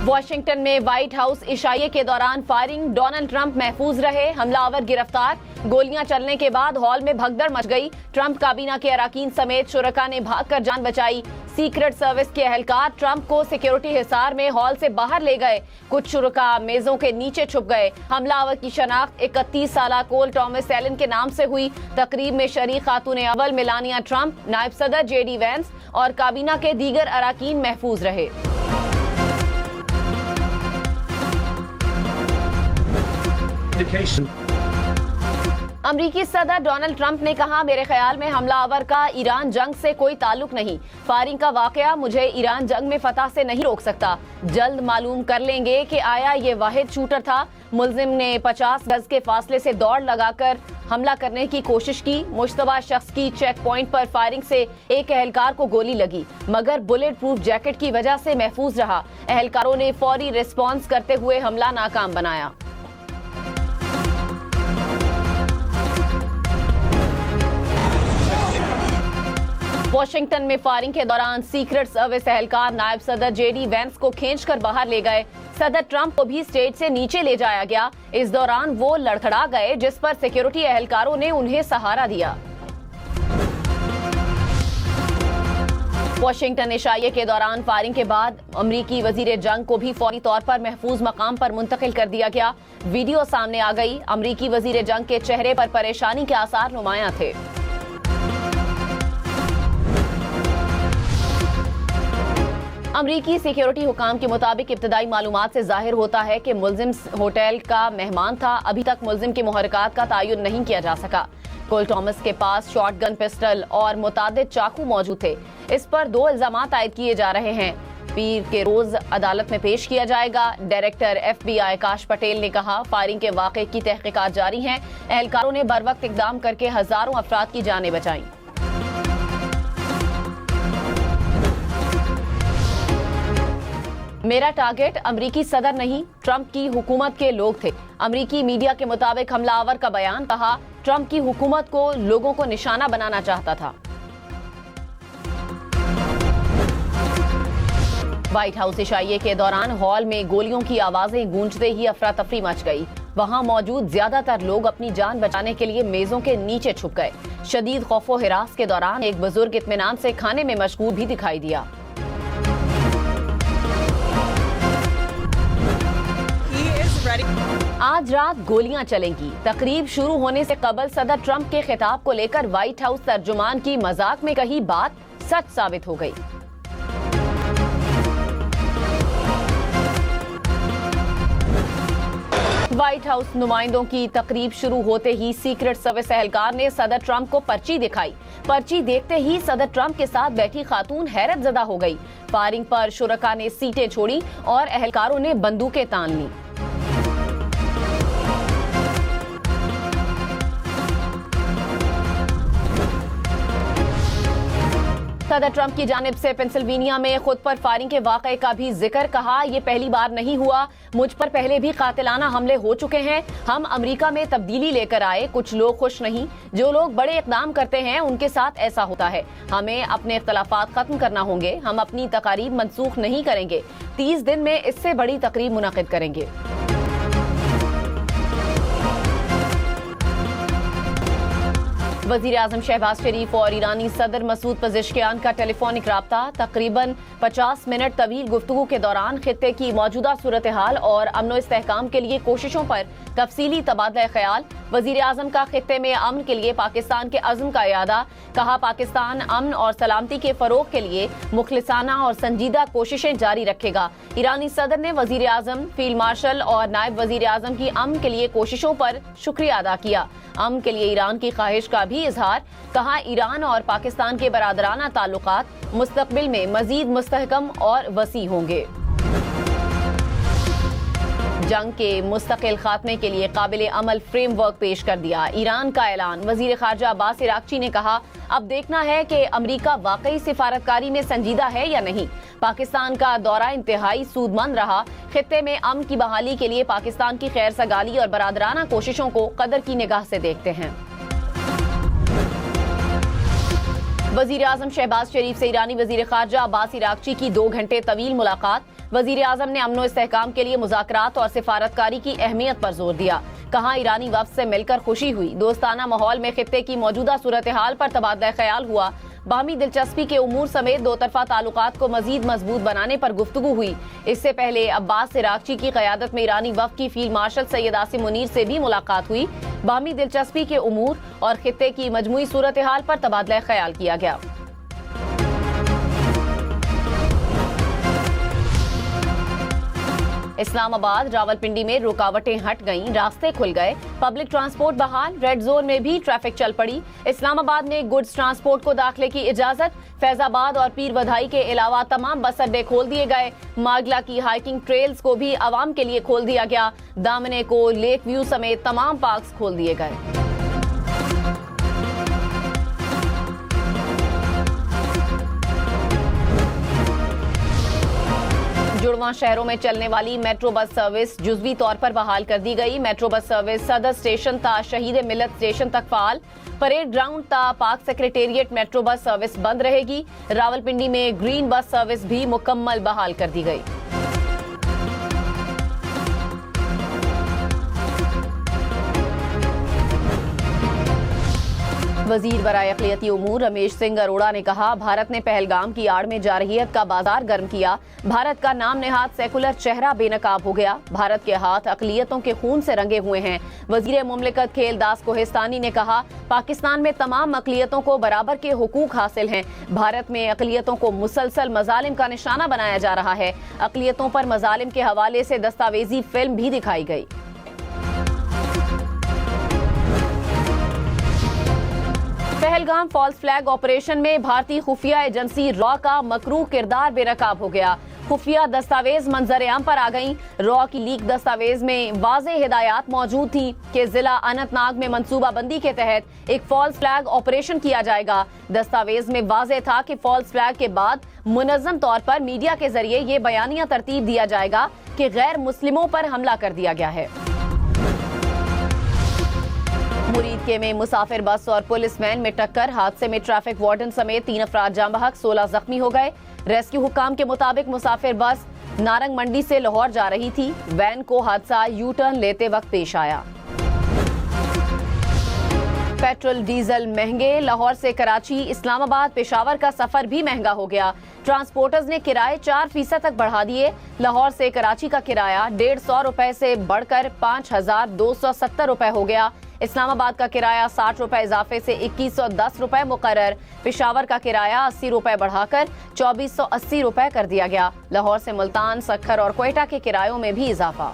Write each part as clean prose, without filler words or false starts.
Washington में white house इशाइये के दौरान फायरिंग, डोनाल्ड ट्रंप महफूज रहे, हमलावर गिरफ्तार। गोलियां चलने के बाद हॉल में भगदड़ मच गई। ट्रंप काबीना के अराकीन समेत शुरका ने भागकर जान बचाई। सीक्रेट सर्विस के एहलकार ट्रंप को सिक्योरिटी हिसार में हॉल से बाहर ले गए। कुछ शुरका मेजों के नीचे छुप गए। हमलावर की शनाख्त 31 साला कोल टॉमस एलन के नाम से हुई। तकरीब में शरीक खातून अव्वल मेलानिया ट्रंप, नायब सदर JD वैंस और काबीना के दीगर अराकीन महफूज रहे। अमरीकी सदर डोनाल्ड ट्रंप ने कहा, मेरे ख्याल में हमलावर का ईरान जंग से कोई ताल्लुक नहीं। फायरिंग का वाकया मुझे ईरान जंग में फतह से नहीं रोक सकता। जल्द मालूम कर लेंगे कि आया ये वाहिद शूटर था। मुल्जिम ने 50 गज के फासले से दौड़ लगाकर हमला करने की कोशिश की। मुश्तबा शख्स की चेक पॉइंट पर फायरिंग से एक एहलकार को गोली लगी, मगर बुलेट प्रूफ जैकेट की वजह से महफूज रहा। एहलकारों ने फौरी रिस्पॉन्स करते हुए हमला नाकाम बनाया। वॉशिंगटन में फायरिंग के दौरान सीक्रेट सर्विस एहलकार नायब सदर JD वैंस को खींचकर बाहर ले गए। सदर ट्रंप को भी स्टेज से नीचे ले जाया गया। इस दौरान वो लड़खड़ा गए, जिस पर सिक्योरिटी एहलकारों ने उन्हें सहारा दिया। वॉशिंगटन इशाइये के दौरान फायरिंग के बाद अमरीकी वजीर जंग को भी फौरी तौर पर महफूज मकाम पर मुंतकिल कर दिया गया। वीडियो सामने आ गई। अमरीकी वजीर जंग के चेहरे पर परेशानी के आसार नुमायां थे। अमरीकी सिक्योरिटी हुकाम के मुताबिक इब्तदाई मालूमात से जाहिर होता है कि मुल्जिम होटल का मेहमान था। अभी तक मुल्जिम की मुहरकात का तयन नहीं किया जा सका। कोल टॉमस के पास शॉटगन, पिस्टल और मुतादिद चाकू मौजूद थे। इस पर 2 इल्जामात आयद किए जा रहे हैं। पीर के रोज अदालत में पेश किया जाएगा। डायरेक्टर FBI आकाश पटेल ने कहा, फायरिंग के वाक़े की तहकीकात जारी हैं। एहलकारों ने बरवक्त इक़दाम करके हजारों अफराद की जानें बचाई। मेरा टारगेट अमरीकी सदर नहीं, ट्रंप की हुकूमत के लोग थे। अमरीकी मीडिया के मुताबिक हमलावर का बयान, कहा ट्रंप की हुकूमत को लोगों को निशाना बनाना चाहता था। व्हाइट हाउस इशाइये के दौरान हॉल में गोलियों की आवाजें गूंजते ही अफरा तफरी मच गई। वहां मौजूद ज्यादातर लोग अपनी जान बचाने के लिए मेजों के नीचे छुप गए। शदीद खौफो हिरास के दौरान एक बुजुर्ग इत्मीनान से खाने में मशगूल भी दिखाई दिया। आज रात गोलियां चलेंगी। तकरीब शुरू होने से कबल सदर ट्रंप के खिताब को लेकर व्हाइट हाउस तर्जुमान की मजाक में कही बात सच साबित हो गई। व्हाइट हाउस नुमाइंदों की तकरीब शुरू होते ही सीक्रेट सर्विस एहलकार ने सदर ट्रंप को पर्ची दिखाई। पर्ची देखते ही सदर ट्रंप के साथ बैठी खातून हैरत ज़दा हो गई। फायरिंग पर शुरका ने सीटें छोड़ी और एहलकारों ने बंदूकें तान ली। सदर ट्रंप की जानिब से पेंसिल्वेनिया में खुद पर फायरिंग के वाक़े का भी जिक्र, कहा ये पहली बार नहीं हुआ, मुझ पर पहले भी कातिलाना हमले हो चुके हैं। हम अमेरिका में तब्दीली लेकर आए, कुछ लोग खुश नहीं। जो लोग बड़े इक़दाम करते हैं उनके साथ ऐसा होता है। हमें अपने इख्तलाफात खत्म करना होंगे। हम अपनी तकारीब मनसूख नहीं करेंगे। 30 दिन में इससे बड़ी तकरीब मुनक़िद करेंगे। वज़ीर आज़म शहबाज शरीफ और ईरानी सदर मसूद पज़ेश्कियान का टेलीफोनिक राब्ता तकरीबन 50 मिनट तवील गुफ्तगू के दौरान खित्ते की मौजूदा सूरत हाल और अमन व इस्तेहकाम के लिए कोशिशों पर तफसीली तबादला ख्याल। वज़ीर आज़म का खित्ते में अमन के लिए पाकिस्तान के अज़्म का इयादा, कहा पाकिस्तान अमन और सलामती के फ़रोग के लिए मुखलिसाना और संजीदा कोशिशें जारी रखेगा। ईरानी सदर ने वज़ीर आज़म, फील्ड मार्शल और नायब वज़ीर आज़म की अमन के लिए कोशिशों पर शुक्रिया अदा किया। अमन के लिए ईरान की ख्वाहिश का भी इजहार, कहा ईरान और पाकिस्तान के बरादराना ताल्लुकात मुस्तकबिल में मजीद मुस्तहकम और वसी होंगे। जंग के मुस्तकिल खात्मे के लिए काबिल अमल फ्रेमवर्क पेश कर दिया। ईरान का ऐलान, वजीर खारजा अब्बास इराक्ची ने कहा अब देखना है कि अमेरिका वाकई सिफारतकारी में संजीदा है या नहीं। पाकिस्तान का दौरा इंतहाई सूदमंद रहा। खित्ते में अमन की बहाली के लिए पाकिस्तान की खैर सगाली और बरादराना कोशिशों को कदर की निगाह से देखते हैं। वजीर आजम शहबाज शरीफ से ईरानी वजीर खारजा अब्बास इराक्ची की 2 घंटे तवील मुलाकात। वजीर आजम ने अमन इस्तेहकाम के लिए मुज़ाकरात और सिफारतकारी की अहमियत पर जोर दिया। कहा, ईरानी वफ्द से मिलकर खुशी हुई। दोस्ताना माहौल में खित्ते की मौजूदा सूरत हाल पर तबादला ख्याल हुआ। बाहमी दिलचस्पी के उमूर समेत दो तरफा ताल्लुकात को मजीद मजबूत बनाने पर गुफ्तगू हुई। इससे पहले अब्बास इराक्ची की क़यादत में ईरानी वफ्द की फील्ड मार्शल सैयद आसिम मुनीर से भी मुलाकात हुई। बाहमी दिलचस्पी के उमूर और खित्ते की मजमूई सूरत हाल पर तबादला ख्याल किया गया। इस्लामाबाद रावलपिंडी में रुकावटें हट गईं, रास्ते खुल गए, पब्लिक ट्रांसपोर्ट बहाल, रेड जोन में भी ट्रैफिक चल पड़ी। इस्लामाबाद में गुड्स ट्रांसपोर्ट को दाखिले की इजाजत। फैजाबाद और पीर बधाई के अलावा तमाम बस अड्डे खोल दिए गए। मागला की हाइकिंग ट्रेल्स को भी आवाम के लिए खोल दिया गया। दामने को, लेक व्यू समेत तमाम पार्क्स खोल दिए गए। जुड़वा शहरों में चलने वाली मेट्रो बस सर्विस जुज़वी तौर पर बहाल कर दी गई। मेट्रो बस सर्विस सदर स्टेशन ता शहीद मिलत स्टेशन तक फाल। परेड ग्राउंड ता पाक सेक्रेटेरिएट मेट्रो बस सर्विस बंद रहेगी। रावलपिंडी में ग्रीन बस सर्विस भी मुकम्मल बहाल कर दी गई। वजीर बराए अक़लियती उमूर रमेश सिंह अरोड़ा ने कहा, भारत ने पहलगाम की आड़ में जारहियत का बाजार गर्म किया। भारत का नाम नेहाद सेकुलर चेहरा बेनकाब हो गया। भारत के हाथ अक़लियतों के खून से रंगे हुए हैं। वजीर मुमलिकत खेलदास कोहिस्तानी ने कहा, पाकिस्तान में तमाम अक़लियतों को बराबर के हुकूक हासिल हैं। भारत में अक़लियतों को मुसलसल मजालिम का निशाना बनाया जा रहा है। अक़लियतों पर मजालिम के हवाले से दस्तावेजी फिल्म भी दिखाई गई। पहलगाम फॉल्स फ्लैग ऑपरेशन में भारतीय खुफिया एजेंसी रॉ का मकरूह किरदार बेनकाब हो गया। खुफिया दस्तावेज मंजर-ए-आम पर आ गईं। रॉ की लीक दस्तावेज में वाज़े हिदायत मौजूद थी कि जिला अनंतनाग में मंसूबाबंदी के तहत एक फॉल्स फ्लैग ऑपरेशन किया जाएगा। दस्तावेज में वाज़े था कि फॉल्स फ्लैग के बाद मुनज़्ज़म तौर पर मीडिया के जरिए ये बयानिया तरतीब दिया जाएगा कि गैर मुस्लिमों पर हमला कर दिया गया है। मुरीदके में मुसाफिर बस और पुलिसमैन में टक्कर। हादसे में ट्रैफिक वार्डन समेत 3 अफराद जाम बहक, 16 जख्मी हो गए। रेस्क्यू हुकाम के मुताबिक मुसाफिर बस नारंग मंडी से लाहौर जा रही थी। वैन को हादसा यू टर्न लेते वक्त पेश आया। पेट्रोल डीजल महंगे। लाहौर से कराची, इस्लामाबाद, पेशावर का सफर भी महंगा हो गया। ट्रांसपोर्टर्स ने किराए 4% तक बढ़ा दिए। लाहौर से कराची का किराया 150 रुपए से बढ़कर 5270 रुपए हो गया। इस्लामाबाद का किराया 60 रुपए इजाफे से 2110 रुपए मुकर्रर। पेशावर का किराया 80 रुपए बढ़ाकर 2480 रुपए कर दिया गया। लाहौर से मुल्तान, सक्खर और क्वेटा के किरायों में भी इजाफा।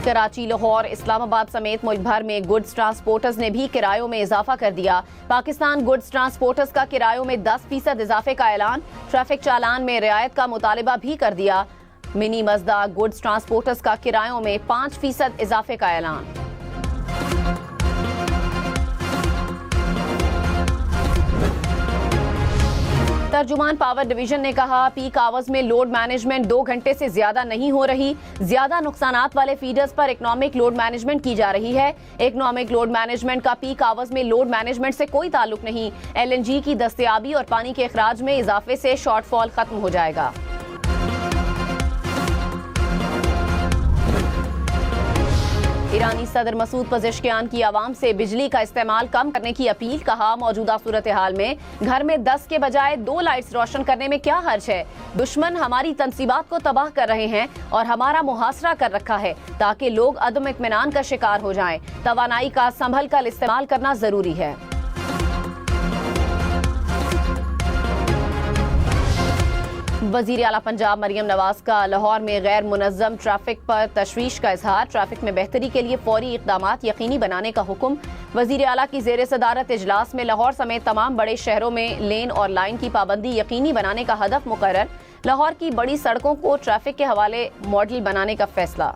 कराची, लाहौर, इस्लामाबाद समेत मुल्क भर में गुड्स ट्रांसपोर्टर्स ने भी किरायों में इजाफा कर दिया। पाकिस्तान गुड्स ट्रांसपोर्टर्स का किरायों में 10% इजाफे का ऐलान। ट्रैफिक चालान में रियायत का मुतालिबा भी कर दिया। मिनी मजदा गुड्स ट्रांसपोर्टर्स का किरायों में 5% इजाफे का ऐलान। तर्जुमान पावर डिवीजन ने कहा, पीक आवर्स में लोड मैनेजमेंट 2 घंटे से ज्यादा नहीं हो रही। ज्यादा नुकसानात वाले फीडर्स पर इकोनॉमिक लोड मैनेजमेंट की जा रही है। इकोनॉमिक लोड मैनेजमेंट का पीक आवर्स में लोड मैनेजमेंट से कोई ताल्लुक नहीं। LNG की दस्तयाबी और पानी के अखराज में इजाफे से शॉर्टफॉल खत्म हो जाएगा। ईरानी सदर मसूद पज़ेश्कियान की आवाम से बिजली का इस्तेमाल कम करने की अपील। कहा, मौजूदा सूरत हाल में घर में 10 के बजाय 2 लाइट्स रोशन करने में क्या हर्ज है। दुश्मन हमारी तंसीबात को तबाह कर रहे हैं और हमारा मुहासरा कर रखा है ताकि लोग अदम इत्मीनान का शिकार हो जाएं। तवानाई का संभल कर इस्तेमाल करना जरूरी है। वजीर आला पंजाब मरियम नवाज का लाहौर में गैर मुनज़्ज़म ट्रैफिक पर तशवीश का इजहार। ट्रैफिक में बेहतरी के लिए फौरी इक़दामात यकीनी बनाने का हुक्म। वजीर आला की ज़ेर सदारत इजलास में लाहौर समेत तमाम बड़े शहरों में लेन और लाइन की पाबंदी यकीनी बनाने का हदफ मुकर्रर। लाहौर की बड़ी सड़कों को ट्रैफिक के हवाले मॉडल बनाने का फैसला।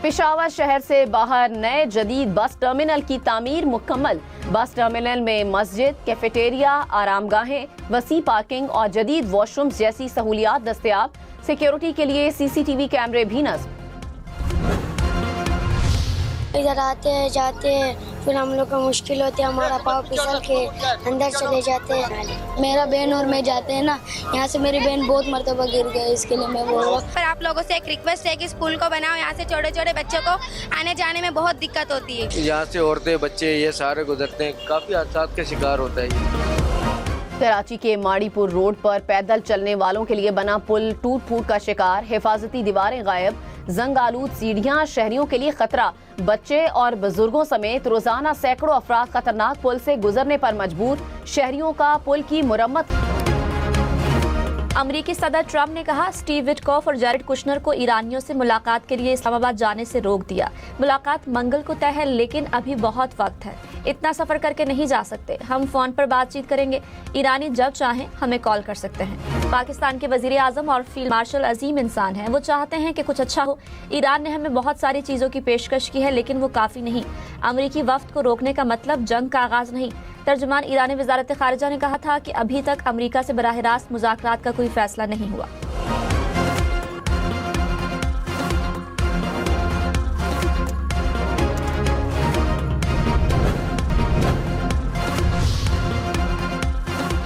पेशावर शहर से बाहर नए जदीद बस टर्मिनल की तामीर मुकम्मल। बस टर्मिनल में मस्जिद, कैफेटेरिया, आरामगाहें, वसी पार्किंग और जदीद वॉशरूम्स जैसी सहूलियात दस्तयाब। सिक्योरिटी के लिए CCTV कैमरे भी नस्ब। इधर आते हैं जाते हैं, फिर हम लोग को मुश्किल होती है, हमारा पाँव फिसल के अंदर चले जाते हैं। मेरा बहन और मैं जाते हैं ना, यहाँ से मेरी बहन बहुत मरतबा गिर गई, इसके लिए मैं बोल रहा हूँ। पर आप लोगों से एक रिक्वेस्ट है कि स्कूल को बनाओ, यहाँ से छोटे छोटे बच्चों को आने जाने में बहुत दिक्कत होती है। यहाँ से औरतें बच्चे ये सारे गुजरते हैं, काफ़ी हादसा के शिकार होता है ये। कराची के माड़ीपुर रोड पर पैदल चलने वालों के लिए बना पुल टूट फूट का शिकार। हिफाजती दीवारें गायब, जंग आलूद सीढ़ियां शहरियों के लिए खतरा। बच्चे और बुजुर्गों समेत रोजाना सैकड़ों अफराद खतरनाक पुल से गुजरने पर मजबूर। शहरियों का पुल की मुरम्मत। अमेरिकी सदर ट्रंप ने कहा स्टीव विटकॉफ और जैरेड कुशनर को ईरानियों से मुलाकात के लिए इस्लामाबाद जाने से रोक दिया। मुलाकात मंगल को तय है, लेकिन अभी बहुत वक्त है, इतना सफर करके नहीं जा सकते। हम फोन पर बातचीत करेंगे। ईरानी जब चाहें हमें कॉल कर सकते हैं। पाकिस्तान के वजीर आजम और फील्ड मार्शल अजीम इंसान हैं। वो चाहते हैं कि कुछ अच्छा हो। ईरान ने हमें बहुत सारी चीजों की पेशकश की है, लेकिन वो काफी नहीं। अमेरिकी वफ्द को रोकने का मतलब जंग का आगाज नहीं। तर्जुमान ईरानी वजारत खारिजा ने कहा था कि अभी तक अमेरिका से बराह रास्त मुज़ाकरात का कोई फैसला नहीं हुआ।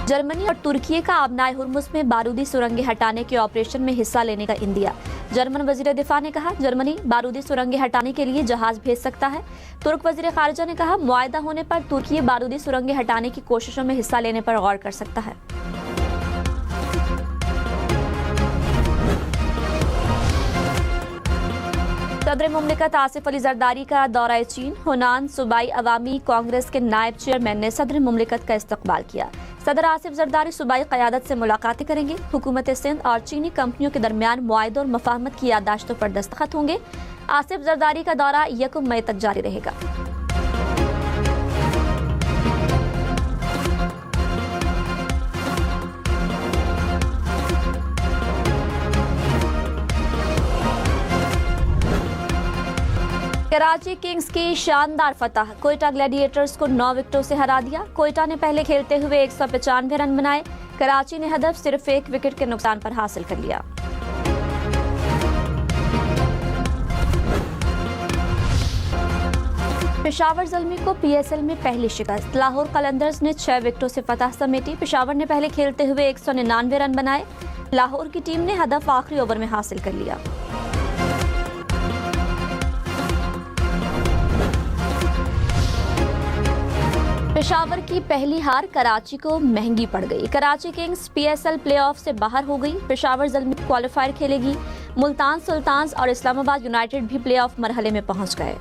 जर्मनी और तुर्की का आबनाए हुर्मुज़ में बारूदी सुरंगें हटाने के ऑपरेशन में हिस्सा लेने का इंदिया। जर्मन वजीर दिफा ने कहा जर्मनी बारूदी सुरंगें हटाने के लिए जहाज भेज सकता है। तुर्क वजीर खारिजा ने कहा मुआहदा होने पर तुर्की बारूदी सुरंगें हटाने की कोशिशों में हिस्सा लेने पर गौर कर सकता है। सदर मुमलिकत आसिफ अली जरदारी का दौरा चीन। हुनान सूबाई अवामी कांग्रेस के नायब चेयरमैन ने सदर मुमलिकत का इस्तकबाल किया। सदर आसिफ जरदारी सूबाई क़यादत से मुलाकातें करेंगे। हुकूमत सिंध और चीनी कंपनियों के दरमियान मुआहदों और मफाहमत की याददाश्तों पर दस्तखत होंगे। आसिफ जरदारी का दौरा 1 मई तक जारी रहेगा। कराची किंग्स की शानदार फतह। कोयटा ग्लैडिएटर्स को 9 विकेटों से हरा दिया। कोयटा ने पहले खेलते हुए 195 रन बनाए। कराची ने हदफ सिर्फ 1 विकेट के नुकसान पर हासिल कर लिया। पेशावर ज़ल्मी को PSL में पहली शिकस्त। लाहौर कलंदर्स ने 6 विकेटों से फतह समेटी। पेशावर ने पहले खेलते हुए 199 रन बनाए। लाहौर की टीम ने हदफ आखिरी ओवर में हासिल कर लिया। पेशावर की पहली हार कराची को महंगी पड़ गई। कराची किंग्स PSL प्लेऑफ से बाहर हो गई। पेशावर ज़ल्मी क्वालिफायर खेलेगी। मुल्तान सुल्तान्स और इस्लामाबाद यूनाइटेड भी प्लेऑफ मरहले में पहुंच गए।